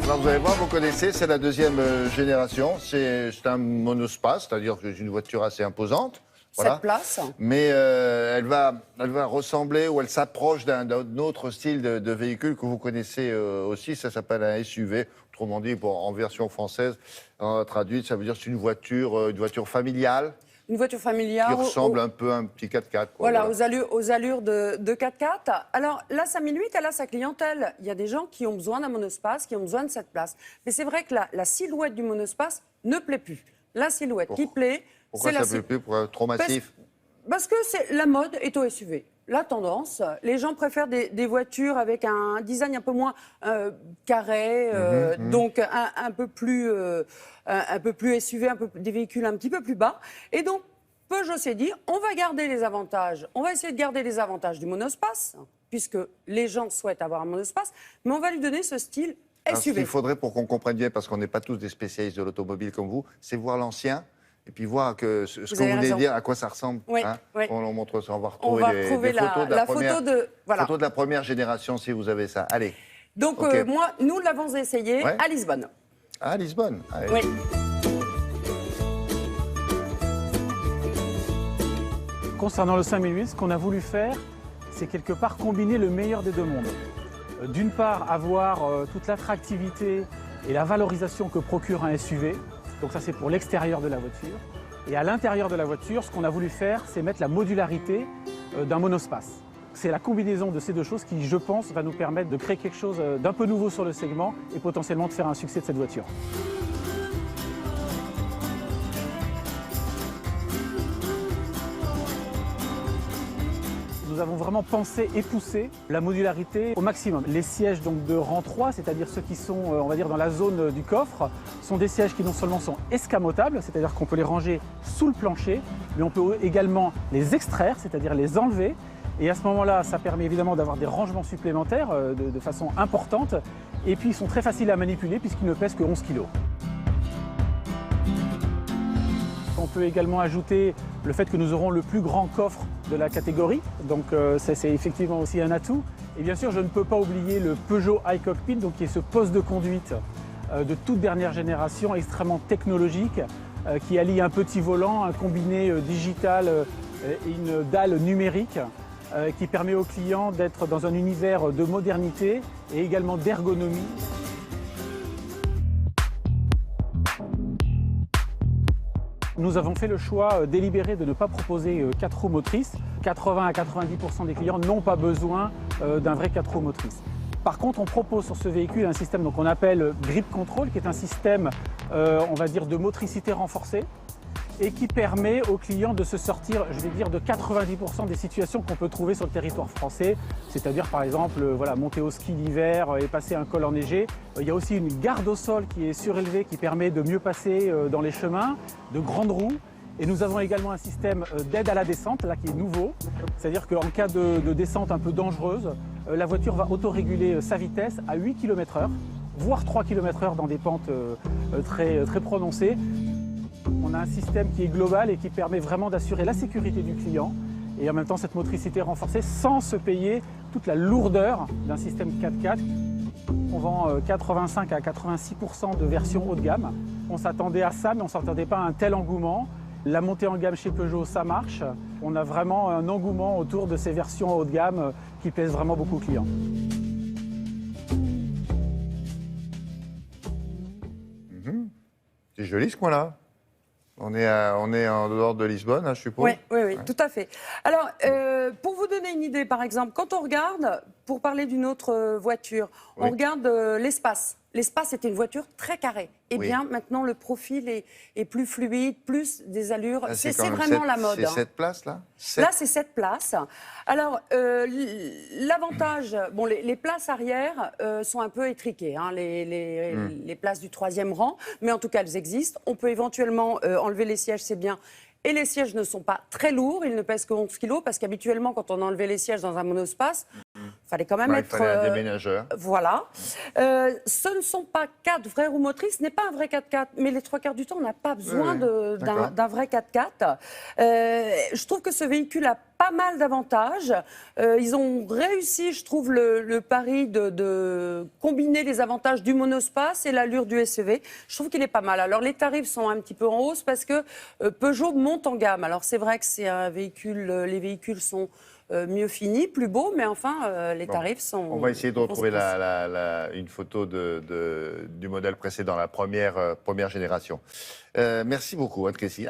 Alors vous allez voir, vous connaissez, c'est la deuxième génération. C'est un monospace, c'est-à-dire que c'est une voiture assez imposante. Voilà. 7 places. Mais elle va ressembler ou elle s'approche d'un autre style de véhicule que vous connaissez aussi. Ça s'appelle un SUV. Autrement dit, en version française, traduite, ça veut dire que c'est une voiture familiale. Une voiture familiale. Qui ressemble un peu à un petit 4x4. Quoi, voilà, aux allures de 4x4. Alors, la 5008, elle a sa clientèle. Il y a des gens qui ont besoin d'un monospace, qui ont besoin de cette place. Mais c'est vrai que la silhouette du monospace ne plaît plus. La silhouette qui plaît, pourquoi ça ne plaît plus? Pourquoi trop massif? Parce que la mode est au SUV. La tendance, les gens préfèrent des voitures avec un design un peu moins carré, donc un peu plus SUV, des véhicules un petit peu plus bas. Et donc, Peugeot s'est dit, on va garder les avantages, on va essayer de garder les avantages du monospace, puisque les gens souhaitent avoir un monospace, mais on va lui donner ce style SUV. Ce qu'il faudrait pour qu'on comprenne bien, parce qu'on n'est pas tous des spécialistes de l'automobile comme vous, c'est voir l'ancien. Et puis voir que ce que vous voulez dire, à quoi ça ressemble. Oui, hein. oui. On montre ça, on va retrouver des photos de la première génération, si vous avez ça. Allez. Donc, nous l'avons essayé à Lisbonne. À Lisbonne. Allez. Oui. Concernant le 5008, ce qu'on a voulu faire, c'est quelque part combiner le meilleur des deux mondes. D'une part, avoir toute l'attractivité et la valorisation que procure un SUV. Donc ça, c'est pour l'extérieur de la voiture. Et à l'intérieur de la voiture, ce qu'on a voulu faire, c'est mettre la modularité d'un monospace. C'est la combinaison de ces deux choses qui, je pense, va nous permettre de créer quelque chose d'un peu nouveau sur le segment et potentiellement de faire un succès de cette voiture. Nous avons vraiment pensé et poussé la modularité au maximum. Les sièges donc de rang 3, c'est-à-dire ceux qui sont on va dire dans la zone du coffre, sont des sièges qui non seulement sont escamotables, c'est-à-dire qu'on peut les ranger sous le plancher, mais on peut également les extraire, c'est-à-dire les enlever. Et à ce moment-là, ça permet évidemment d'avoir des rangements supplémentaires de façon importante. Et puis ils sont très faciles à manipuler puisqu'ils ne pèsent que 11 kg. On peut également ajouter le fait que nous aurons le plus grand coffre de la catégorie, donc c'est effectivement aussi un atout. Et bien sûr, je ne peux pas oublier le Peugeot iCockpit, donc qui est ce poste de conduite de toute dernière génération, extrêmement technologique, qui allie un petit volant, un combiné digital et une dalle numérique, qui permet aux clients d'être dans un univers de modernité et également d'ergonomie. Nous avons fait le choix délibéré de ne pas proposer 4 roues motrices. 80 à 90% des clients n'ont pas besoin d'un vrai 4 roues motrices. Par contre, on propose sur ce véhicule un système qu'on appelle Grip Control, qui est un système, on va dire, de motricité renforcée et qui permet aux clients de se sortir, je vais dire, de 90% des situations qu'on peut trouver sur le territoire français, c'est-à-dire par exemple monter au ski l'hiver et passer un col enneigé. Il y a aussi une garde au sol qui est surélevée qui permet de mieux passer dans les chemins, de grandes roues. Et nous avons également un système d'aide à la descente, là qui est nouveau, c'est-à-dire qu'en cas de descente un peu dangereuse, la voiture va autoréguler sa vitesse à 8 km/h, voire 3 km/h dans des pentes très prononcées. On a un système qui est global et qui permet vraiment d'assurer la sécurité du client et en même temps cette motricité renforcée sans se payer toute la lourdeur d'un système 4x4. On vend 85 à 86% de versions haut de gamme. On s'attendait à ça, mais on ne s'attendait pas à un tel engouement. La montée en gamme chez Peugeot, ça marche. On a vraiment un engouement autour de ces versions haut de gamme qui plaisent vraiment beaucoup aux clients. C'est joli ce coin-là. On est en dehors de Lisbonne, je suppose. Oui, tout à fait. Alors, pour vous donner une idée, par exemple, quand on regarde, pour parler d'une autre voiture, on regarde l'espace. L'espace était une voiture très carrée. Eh bien, maintenant, le profil est plus fluide, plus des allures. C'est vraiment la mode. C'est 7 places, là? Là, c'est 7 places. Alors, l'avantage, les places arrière sont un peu étriquées, hein, les places du 3e rang, mais en tout cas, elles existent. On peut éventuellement enlever les sièges, c'est bien. Et les sièges ne sont pas très lourds, ils ne pèsent que 11 kg, parce qu'habituellement, quand on enlevait les sièges dans un monospace, Fallait quand même Ouais, il être. fallait un déménageur. Voilà. Ce ne sont pas 4 vraies roues motrices, ce n'est pas un vrai 4x4, mais les 3 quarts du temps, on n'a pas besoin d'accord. d'un vrai 4x4. Je trouve que ce véhicule a pas mal d'avantages. Ils ont réussi, je trouve, le pari de combiner les avantages du monospace et l'allure du SUV. Je trouve qu'il est pas mal. Alors, les tarifs sont un petit peu en hausse parce que Peugeot monte en gamme. Alors, c'est vrai que c'est un véhicule, les véhicules sont mieux finis, plus beaux, mais enfin, les tarifs sont... On va essayer de retrouver on se pousse. une photo du modèle précédent, la première génération. Merci beaucoup, Anne Crécy.